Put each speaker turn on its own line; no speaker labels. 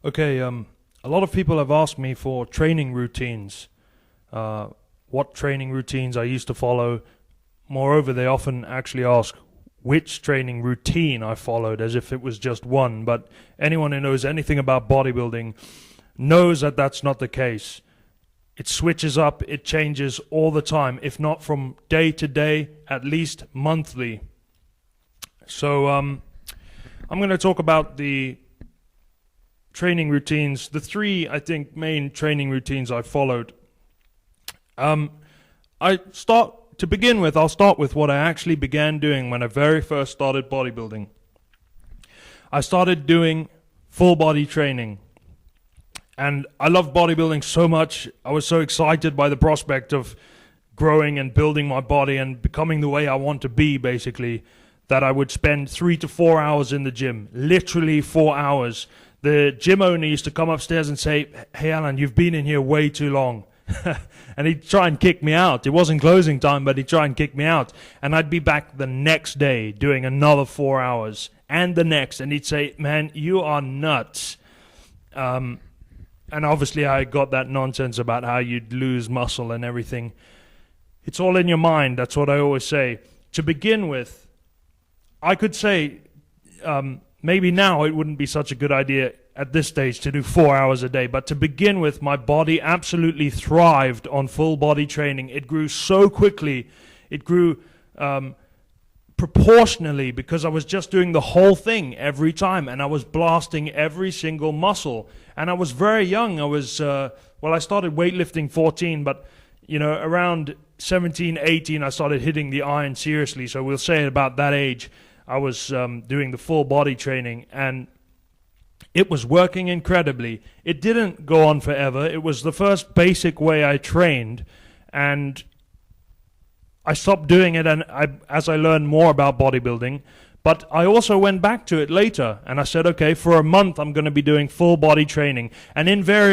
Okay, a lot of people have asked me for training routines, what training routines I used to follow. Moreover, they often actually ask which training routine I followed, as if it was just one. But anyone who knows anything about bodybuilding knows that that's not the case. It switches up, it changes all the time, if not from day to day, at least monthly. So I'm going to talk about the training routines, the three, I think, main training routines I followed. To begin with, I'll start with what I actually began doing when I very first started bodybuilding. I started doing full body training. And I loved bodybuilding so much. I was so excited by the prospect of growing and building my body and becoming the way I want to be, basically, that I would spend 3 to 4 hours in the gym, literally 4 hours. The gym owner used to come upstairs and say, "Hey, Alan, you've been in here way too long." And he'd try and kick me out. It wasn't closing time, but he'd try and kick me out. And I'd be back the next day doing another 4 hours, and the next. And he'd say, "Man, you are nuts." And obviously I got that nonsense about how you'd lose muscle and everything. It's all in your mind, that's what I always say. To begin with, I could say maybe now it wouldn't be such a good idea at this stage to do 4 hours a day, but to begin with, my body absolutely thrived on full body training. It grew so quickly, it grew proportionally, because I was just doing the whole thing every time, and I was blasting every single muscle. And I was very young. I was I started weightlifting 14, but around 17, 18 I started hitting the iron seriously. So we'll say at about that age I was doing the full body training, and it was working incredibly. It didn't go on forever. It was the first basic way I trained, and I stopped doing it as I learned more about bodybuilding. But I also went back to it later, and I said, okay, for a month I'm going to be doing full body training. And invariably